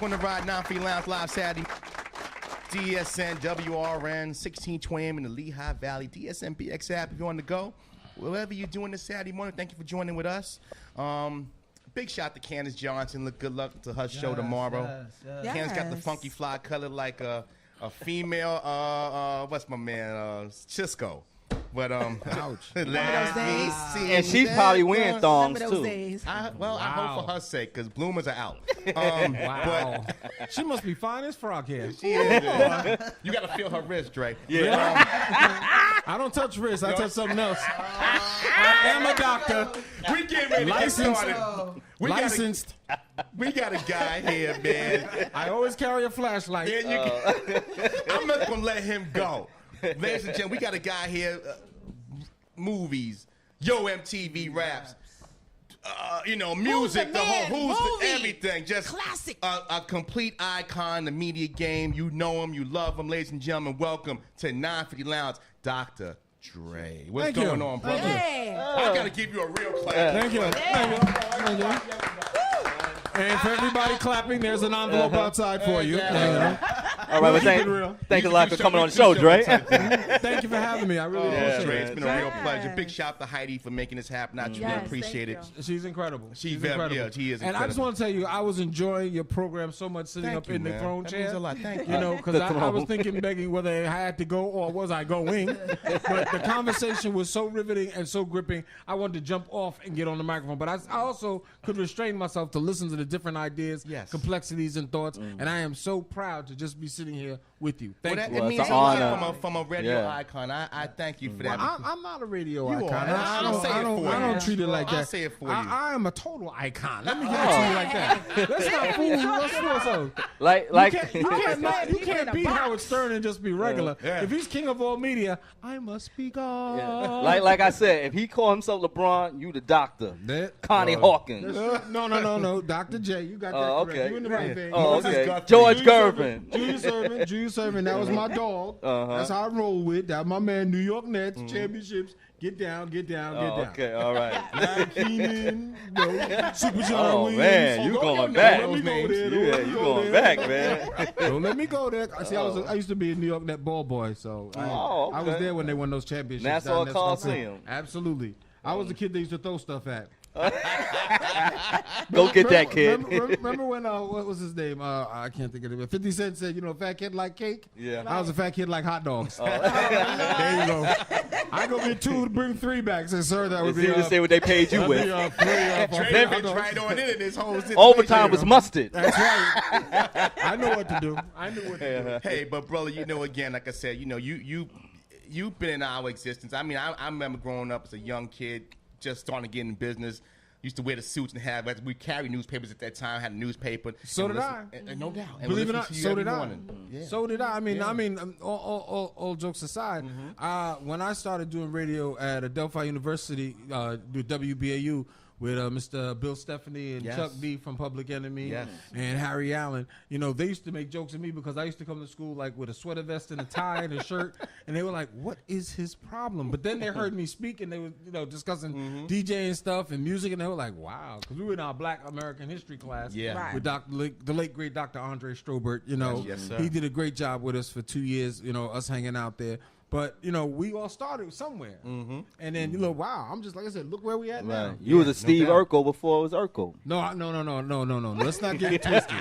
on the ride, 9 Lounge live Saturday. DSN, WRN, 1620 AM in the Lehigh Valley. DSN BX app if you're on the go. Whatever you're doing this Saturday morning, thank you for joining with us. Big shout to Candace Johnson. Good luck to her show tomorrow. Yes. Candace got the funky fly color like a female, what's my man, Cisco. But ouch. And she's probably wearing thongs too. I hope for her sake because bloomers are out. Wow. But She must be fine as frog hair. she is. You got to feel her wrist, Dre. Yeah. I don't touch wrists. I touch something else. I am a doctor. We getting ready to get Licensed. started. Licensed. We got a guy here, man. I always carry a flashlight. I'm not going to let him go. Ladies and gentlemen, we got a guy here, movies, MTV raps, music, the whole, everything. Just classic. A complete icon, the media game. You know him, you love him. Ladies and gentlemen, welcome to 950 Lounge, Dr. Dre. What's going on, brother? I got to give you a real clap. Thank you. Thank you. And for everybody clapping, there's an envelope outside for you. All right, well, thank you a lot for coming on the show, Dre. Thank you for having me. I really appreciate it. It's been a real pleasure. Big shout out to Heidi for making this happen. I truly appreciate it. She's incredible. She's incredible. Yeah, she is incredible. And I just want to tell you, I was enjoying your program so much sitting up in the throne chair. That means a lot. Thank you. You know, because I was thinking, begging whether I had to go or was I going. But the conversation was so riveting and so gripping, I wanted to jump off and get on the microphone. But I also could restrain myself to listen to the different ideas, complexities, and thoughts. And I am so proud to just be sitting here with you. Thank you. It means a lot from a radio icon. I thank you for that. I'm not a radio icon. I don't treat it like that. I'll say it for you. I am a total icon. Let me give it to you like that. Let's not fool. Let's fool ourselves. You can't beat Howard Stern and just be regular. If he's king of all media, I must be God. Like I said, if he call himself LeBron, you the doctor. Connie Hawkins. No. Dr. J, you got that correct. You in the right thing. Okay. George Gervin. Julius Ervin, that was my dog. That's how I roll with. That my man, New York Nets, championships. Get down. Okay, all right. Larry Keenan, Super John Oh, Williams. man, you going back. Don't let me go there. You going back, man. Don't let me go there. See, I used to be a New York Net ball boy, so I was there when they won those championships. Nassau Coliseum. Absolutely. I was the kid they used to throw stuff at. Go get that kid. Remember when what was his name? I can't think of it. 50 Cent said, fat kid like cake. Yeah. I was a fat kid like hot dogs. There you go. I go get 2 to bring 3 back. Say, sir, that would be. To say what they paid you with. Right on into this whole situation. Overtime was mustard. That's right. I know what to do. Hey, but brother, again, like I said, you've been in our existence. I mean, I remember growing up as a young kid, just starting to get in business. Used to wear the suits and have. We carried newspapers at that time. Had a newspaper. So did I. No doubt. And Believe it or not, so did I. Yeah. So did I. I mean, all jokes aside, when I started doing radio at Adelphi University, do WBAU with Mr. Bill Stephanie and Chuck D from Public Enemy and Harry Allen, they used to make jokes at me because I used to come to school like with a sweater vest and a tie and a shirt, and they were like, "What is his problem?" But then they heard me speak and they were discussing DJ and stuff and music, and they were like, "Wow," because we were in our Black American History class with the late great Dr. Andre Strobert. He did a great job with us for 2 years. Us hanging out there. But, we all started somewhere. And then, wow, I'm just, like I said, look where we at now. You was a Steve Urkel before it was Urkel. No. Let's not get it twisted.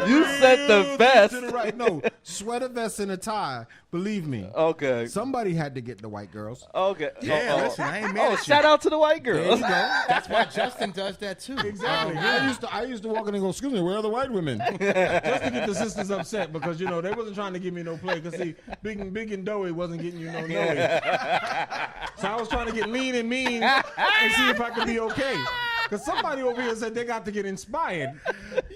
You said the best. Right. No, sweater vest and a tie. Believe me. Okay. Somebody had to get the white girls. Okay. Yeah, listen, I ain't mad at you. Shout out to the white girls. There you go. That's why Justin does that, too. Exactly. I used to walk in and go, excuse me, where are the white women? Just to get the sisters upset because, they wasn't trying to give me no play. Because, see, big and doughy wasn't getting you no noe. So I was trying to get lean and mean and see if I could be okay. Because somebody over here said they got to get inspired.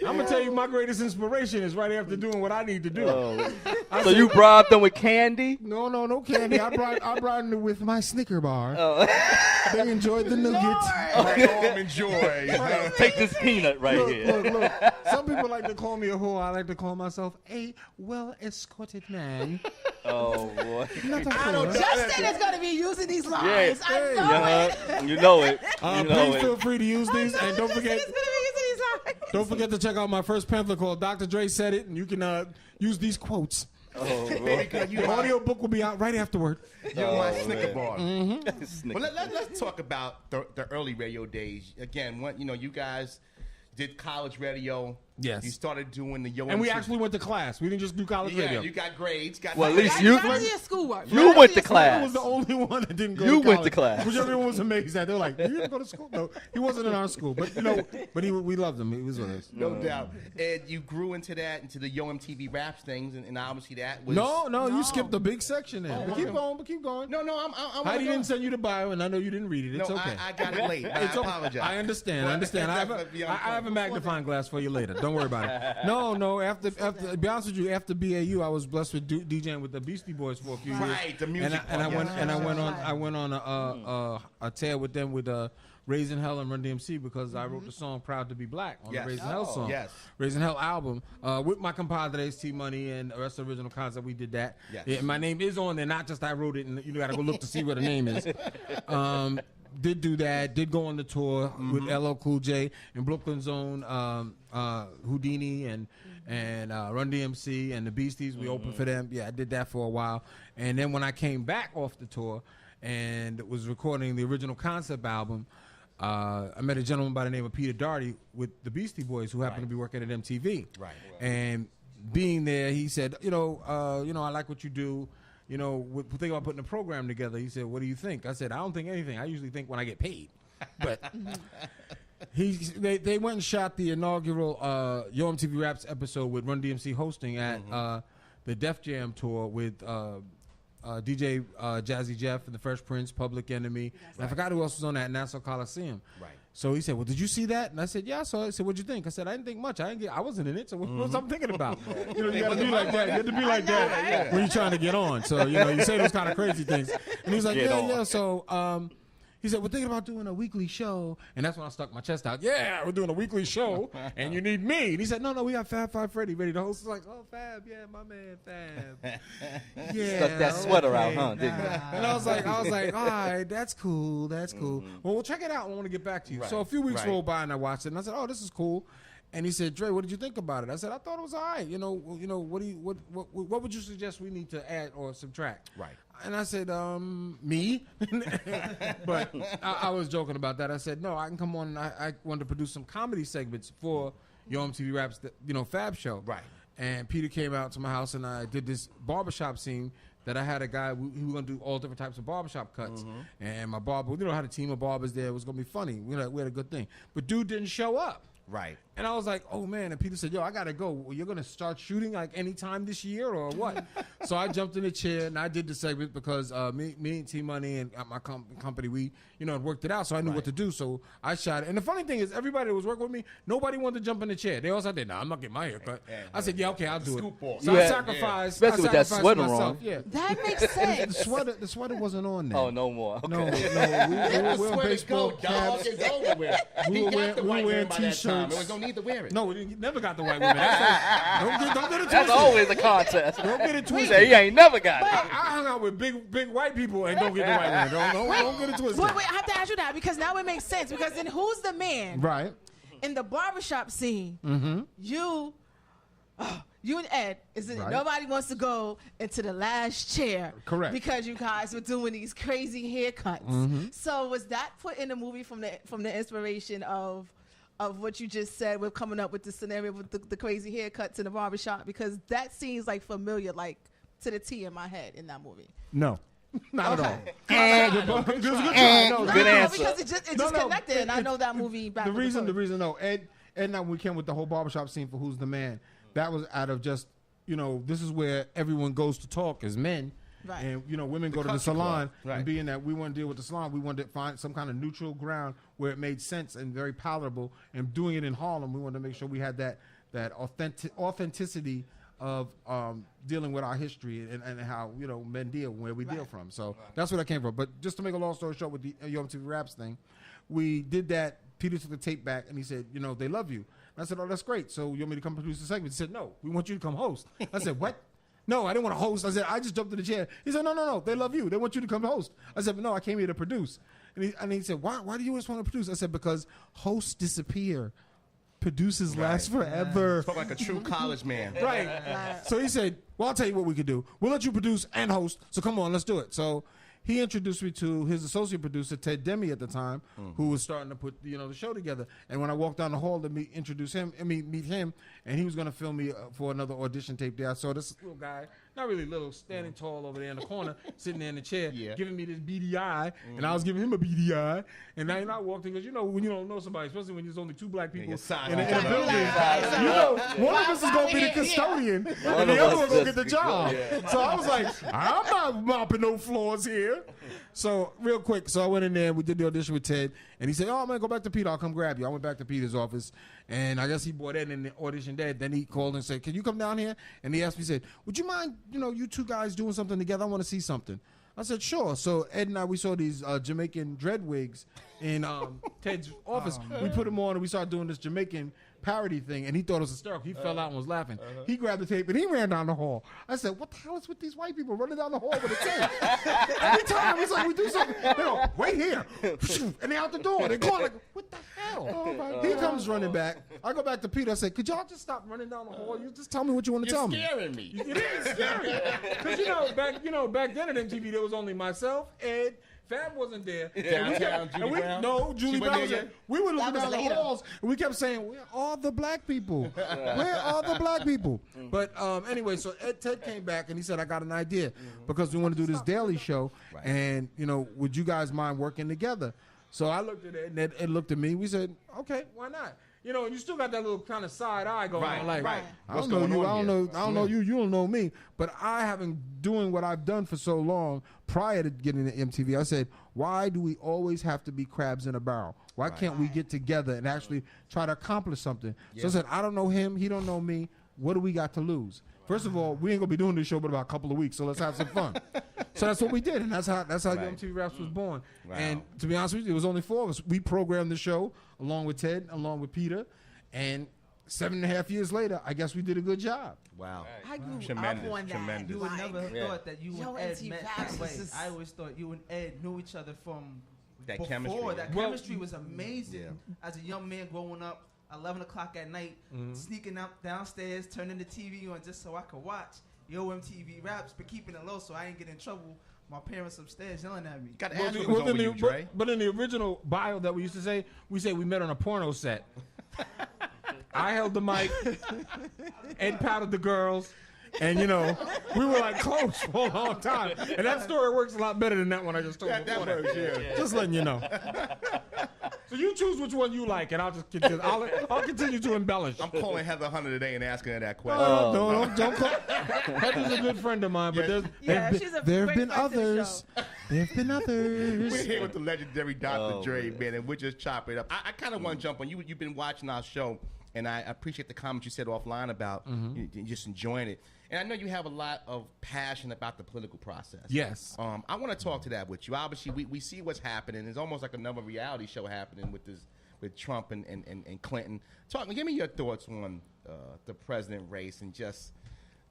I'm going to tell you my greatest inspiration is right after doing what I need to do. So you bribed them with candy? No candy. I bribed them with my Snicker bar. They enjoyed the nugget. Enjoy. Take this peanut here. Look. Some people like to call me a whore. I like to call myself a well-escorted man. Oh, boy. Justin is going to be using these lines. I know it. You know it. Please feel free to use these. And don't forget. Don't forget to check out my first pamphlet called Dr. Dre Said It, and you can use these quotes. The audio book will be out right afterward. You're my Snicker bar. Well, let's talk about the early radio days. Again, you guys did college radio. Yes. You started doing the Yo. And we actually went to class. We didn't just do college radio. You got grades. Well, at least you schoolwork. You went to class. I was the only one that didn't go You to college. went to class. Which everyone was amazed at. They were like, you didn't go to school? No, he wasn't in our school. But, we loved him. He was with us. No doubt. And you grew into the Yo MTV Raps things, and obviously that was... No, you skipped a big section there. But keep going. No, I'm Heidi didn't send you the bio, and I know you didn't read it. It's okay. I got it late. I apologize. I understand. I have a magnifying glass for you later. Don't worry about it. No. After to be honest with you, after BAU, I was blessed with DJing with the Beastie Boys for a few years. Right, the music. And I went on a tear with them with Raising Hell and Run DMC because I wrote the song "Proud to Be Black" on the Raising Hell song. Yes. Raising Hell album with my compadres T Money and the rest of the original concept. We did that. Yes. Yeah, my name is on there, not just I wrote it, and you got to go look to see where the name is. Did do that. Did go on the tour with LL Cool J and Brooklyn's own Houdini and Run DMC and the Beasties. We opened for them. Yeah, I did that for a while. And then when I came back off the tour and was recording the original concept album, I met a gentleman by the name of Peter Doherty with the Beastie Boys who happened to be working at MTV. Right. And being there, he said, I like what you do. We're thinking about putting a program together. He said, what do you think? I said, I don't think anything. I usually think when I get paid. But they went and shot the inaugural Yo MTV Raps episode with Run DMC hosting at the Def Jam tour with DJ Jazzy Jeff and the Fresh Prince, Public Enemy. And I forgot who else was on that at Nassau Coliseum. Right. So he said, well, did you see that? And I said, yeah, I saw it. He said, what'd you think? I said, I didn't think much. I wasn't in it, so what was I thinking about? You got to be like that. You have to be like that when you're trying to get on. So, you say those kind of crazy things. And he's like, yeah. So he said, we're thinking about doing a weekly show. And that's when I stuck my chest out. Yeah, we're doing a weekly show, and you need me. And he said, no, we got Fab Five Freddy ready to host. I was like, oh, Fab, yeah, my man, Fab. Yeah. Stuck that sweater out, huh, didn't you? And I was like, all right, that's cool. Well, we'll check it out. I want to get back to you. Right. So a few weeks rolled by, and I watched it, and I said, oh, this is cool. And he said, Dre, what did you think about it? I said, I thought it was all right. What would you suggest we need to add or subtract? Right. And I said, me? But I was joking about that. I said, no, I can come on and I wanted to produce some comedy segments for Yo MTV Raps, Fab show. Right. And Peter came out to my house and I did this barbershop scene that I had a guy, we were going to do all different types of barbershop cuts. And my barber, had a team of barbers there. It was going to be funny. We had a good thing. But dude didn't show up. Right. And I was like, oh, man. And Peter said, yo, I got to go. Well, you're going to start shooting like anytime this year or what? So I jumped in the chair and I did the segment because me and T-Money and my company, we, had worked it out. So I knew what to do. So I shot it. And the funny thing is everybody that was working with me, nobody wanted to jump in the chair. They all said, no, I'm not getting my hair cut. I said, yeah, okay, I'll do it. So I sacrificed. Especially with that sweater myself. on. Yeah. That makes sense. The sweater wasn't on there. Oh, no more. Okay. No. We were baseball caps. We got the white wearing T-shirts. There was no need to wear it. No, we never got the white women. Don't get it twisted. That's always a contest. Don't get it twisted. He said he ain't never got it. I hung out with big white people and don't get the white women. Don't get it twisted. Wait, I have to ask you that because now it makes sense. Because then who's the man? Right. In the barbershop scene, you and Ed, nobody wants to go into the last chair. Correct. Because you guys were doing these crazy haircuts. So was that put in the movie from the inspiration of what you just said with coming up with the scenario with the crazy haircuts in the barbershop? Because that seems like familiar, like to the T in my head in that movie. No. Not at all. Good answer. Because it just connected, and I know that movie back. The reason, no. Ed and I, we came with the whole barbershop scene for Who's the Man. That was out of just, this is where everyone goes to talk as men. Right. And, women go to the salon. Right. And being that we want to deal with the salon, we wanted to find some kind of neutral ground where it made sense and very palatable. And doing it in Harlem, we wanted to make sure we had that authenticity of dealing with our history and how, men deal, where we deal from. So that's where that came from. But just to make a long story short with the Yo MTV Raps thing, we did that. Peter took the tape back and he said, they love you. And I said, oh, that's great. So you want me to come produce the segment? He said, no, we want you to come host. I said, what? No, I didn't want to host. I said, I just jumped in the chair. He said, no, they love you. They want you to come host. I said, but no, I came here to produce. And he said, why do you just want to produce? I said, because hosts disappear. producers last forever. Talk like a true college man. Right. So he said, well, I'll tell you what we could do. We'll let you produce and host. So come on, let's do it. So he introduced me to his associate producer, Ted Demme at the time, who was starting to put the show together. And when I walked down the hall to meet him, and he was going to film me for another audition tape there, I saw this little guy, not really little, standing tall over there in the corner, sitting there in the chair, giving me this beady eye, and I was giving him a beady eye. And then I walked in, because when you don't know somebody, especially when there's only two black people in a building, one of us is going to be the custodian, and the other one's going to get the job. So I was like, I'm not mopping no floors here. So real quick, so I went in there, we did the audition with Ted, and he said, oh man, go back to Peter, I'll come grab you. I went back to Peter's office, and I guess he brought Ed in the audition there. Then he called and said, can you come down here? And he asked me, he said, would you mind, you two guys doing something together? I want to see something. I said, sure. So Ed and I, we saw these Jamaican dread wigs in Ted's office. We put them on, and we started doing this Jamaican parody thing, and he thought it was hysterical. He fell out and was laughing. He grabbed the tape, and he ran down the hall. I said, what the hell is with these white people running down the hall with a tape? Every time it's like we do something, they go, wait here. And they're out the door. They're going like, what the hell? He comes running back. I go back to Peter. I say, could y'all just stop running down the hall? You just tell me what you want to tell me. You're scaring me. It is scary. Because, back then at MTV, there was only myself, Ed, Fab wasn't there. Julie Brown? No, Julie Brown was there. We were looking at the halls, and we kept saying, where are the black people? Where are the black people? But anyway, so Ted came back, and he said, I got an idea, because we want to do this daily show, and, would you guys mind working together? So I looked at Ed, and Ed looked at me. We said, okay, why not? And you still got that little kind of side eye going on, like, I don't know you, I don't know you, you don't know me. But I haven't doing what I've done for so long prior to getting to MTV. I said, why do we always have to be crabs in a barrel? Why can't we get together and actually try to accomplish something? So I said, I don't know him, he don't know me. What do we got to lose? First of all, we ain't gonna be doing this show but about a couple of weeks, so let's have some fun. So that's what we did, and that's how MTV Raps was born. Wow. And to be honest with you, it was only 4 of us. We programmed the show along with Ted, along with Peter, and 7.5 years later, I guess we did a good job. Wow. I grew Tremendous. up on that. Tremendous. You would never have thought that you and Ed met that way. is- I always thought you and Ed knew each other from That before. chemistry. That Well, chemistry was amazing. As a young man growing up, 11 o'clock at night, sneaking up downstairs, turning the TV on just so I could watch Yo MTV Raps, but keeping it low so I ain't get in trouble. My parents upstairs yelling at me. Got to ask what was over you, Dre. But in the original bio that we used to say, we said we met on a porno set. I held the mic, Ed powdered the girls, and we were like close for a long time. And that story works a lot better than that one I just told you. That works, yeah. Just letting you know. So you choose which one you like, and I'll just continue. I'll continue to embellish. I'm calling Heather Hunter today and asking her that question. Don't call. Heather's a good friend of mine, but she's a there have great been friend to the others. show. There have been others. We're here with the legendary Dr. Dre, man, and we're just chopping it up. I kind of want to jump on you. You've been watching our show, and I appreciate the comments you said offline about you just enjoying it. And I know you have a lot of passion about the political process. Yes. I want to talk to that with you. Obviously, we see what's happening. It's almost like another reality show happening with Trump and Clinton. Give me your thoughts on the president race and just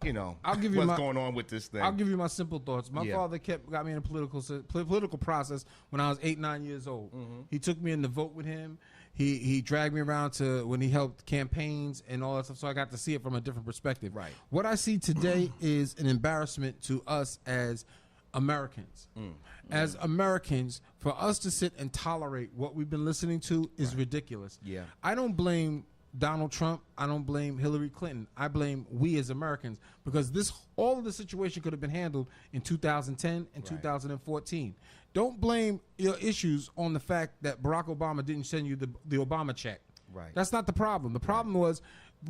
I'll give you what's going on with this thing. I'll give you my simple thoughts. My father got me in a political process when I was 8-9 years old. He took me in to vote with him. He dragged me around to when he helped campaigns and all that stuff, so I got to see it from a different perspective. Right. What I see today is an embarrassment to us as Americans. As Americans, for us to sit and tolerate what we've been listening to is ridiculous. Yeah. I don't blame Donald Trump. I don't blame Hillary Clinton. I blame we as Americans, because all of the situation could have been handled in 2010 and 2014. Don't blame your issues on the fact that Barack Obama didn't send you the Obama check. Right. That's not the problem. The problem was,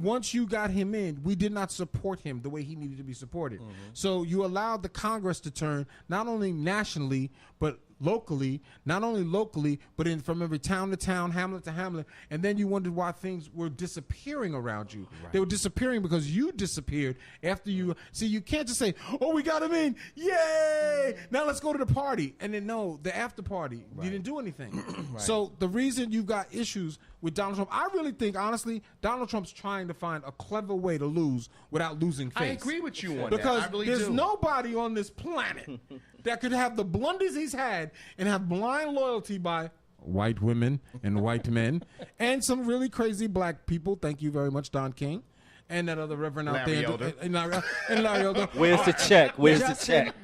once you got him in, we did not support him the way he needed to be supported. So you allowed the Congress to turn not only nationally, but locally, not only locally, but from every town to town, hamlet to hamlet, and then you wondered why things were disappearing around you. Right. They were disappearing because you disappeared after you. See, you can't just say, "Oh, we got him in, yay! Now let's go to the party," and then no, the after party, you didn't do anything. So the reason you've got issues with Donald Trump, I really think, honestly, Donald Trump's trying to find a clever way to lose without losing face. I agree with you on because that. Because there's nobody on this planet that could have the blunders he's had and have blind loyalty by white women and white men, and some really crazy black people. Thank you very much, Don King. And that other reverend out Larry there. Elder. And Larry Elder. Where's the check? Where's the check?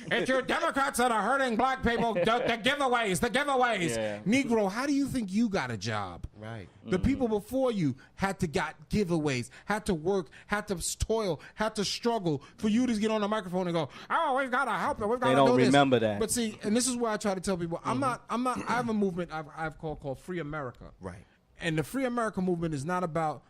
It's you Democrats that are hurting black people. The giveaways. Yeah. Negro, how do you think you got a job? Right. The people before you had to got giveaways, had to work, had to toil, had to struggle for you to get on the microphone and go, oh, we've got to help them. We've got to do this. They don't remember that. But see, and this is where I try to tell people, I have a movement I've called Free America. Right. And the Free America movement is not about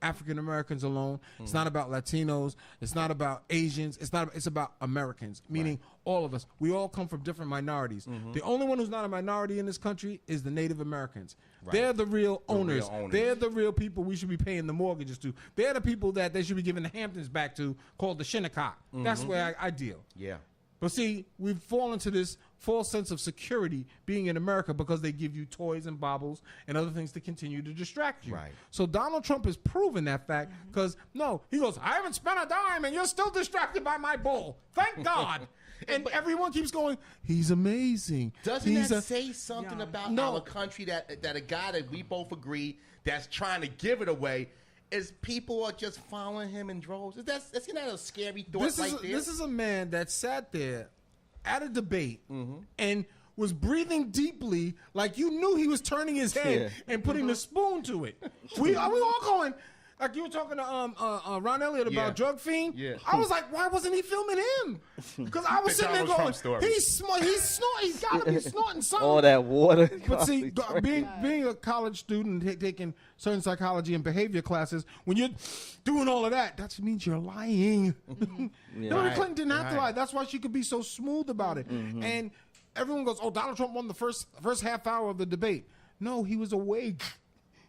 African Americans alone. It's not about Latinos. It's not about Asians. It's about Americans, meaning all of us. We all come from different minorities. The only one who's not a minority in this country is the Native Americans. Right. They're the real owners. They're the real people we should be paying the mortgages to. They're the people that they should be giving the Hamptons back to, called the Shinnecock. That's where I deal. Yeah. But see, we've fallen to this false sense of security being in America because they give you toys and baubles and other things to continue to distract you. Right. So Donald Trump has proven that fact because, he goes, I haven't spent a dime and you're still distracted by my bull. Thank God. And everyone keeps going, he's amazing. Doesn't that say something about our country that a guy that we both agree that's trying to give it away is people are just following him in droves? That's not a scary thought This is a man that sat there at a debate and was breathing deeply like you knew he was turning his head and putting the spoon to it. We all going, like you were talking to Ron Elliott about Drug Fiend. Yeah. I was like, why wasn't he filming him? Because I was sitting there going, he's snorting. He's got to be snorting something. All that water. But see, being a college student taking certain psychology and behavior classes, when you're doing all of that means you're lying. Hillary Clinton didn't have to lie. That's why she could be so smooth about it. And everyone goes, Donald Trump won the first half hour of the debate. No, he was awake.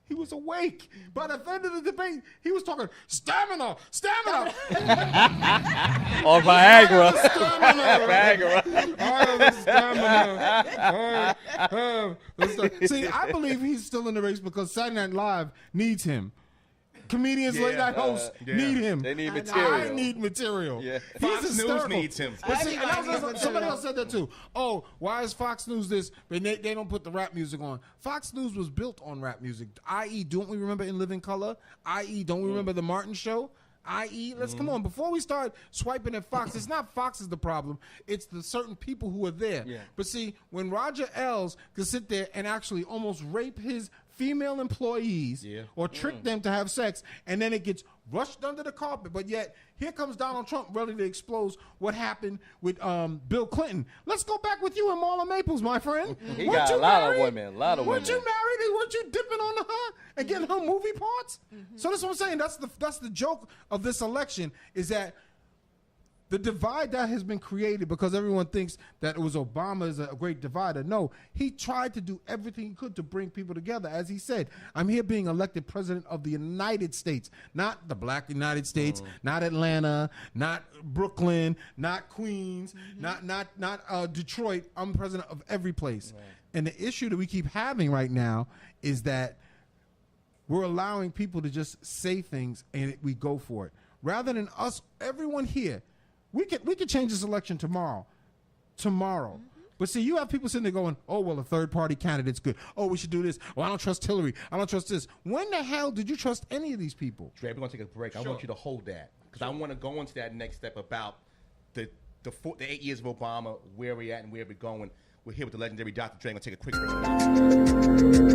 He was awake. By the end of the debate, he was talking stamina. Or Viagra. Stamina. See, I believe he's still in the race because Saturday Night Live needs him. Comedians, late night hosts need him. They need material. I need material. Yeah. Fox News needs him. But see, somebody else said that too. Oh, why is Fox News this? But they don't put the rap music on. Fox News was built on rap music. I.e., don't we remember In Living Color? I.e., don't we remember The Martin Show? I.e., let's come on. Before we start swiping at Fox, it's not Fox is the problem. It's the certain people who are there. Yeah. But see, when Roger Ailes could sit there and actually almost rape his female employees or trick them to have sex, and then it gets rushed under the carpet. But yet, here comes Donald Trump ready to expose what happened with Bill Clinton. Let's go back with you and Marla Maples, my friend. He got a lot of women. Weren't you married and weren't you dipping on her and getting her movie parts? So that's what I'm saying. That's the joke of this election is that the divide that has been created because everyone thinks that it was Obama is a great divider. No, he tried to do everything he could to bring people together. As he said, I'm here being elected president of the United States, not the black United States, not Atlanta, not Brooklyn, not Queens, not Detroit. I'm president of every place. Right. And the issue that we keep having right now is that we're allowing people to just say things and we go for it. Rather than us, everyone here, we could change this election tomorrow. But see, you have people sitting there going, oh, well, a third-party candidate's good. Oh, we should do this. Oh, I don't trust Hillary. I don't trust this. When the hell did you trust any of these people? Dre, we're going to take a break. Sure. I want you to hold that because I want to go into that next step about the 8 years of Obama, where we're at and where we're going. We're here with the legendary Dr. Dre. I'm going to take a quick break.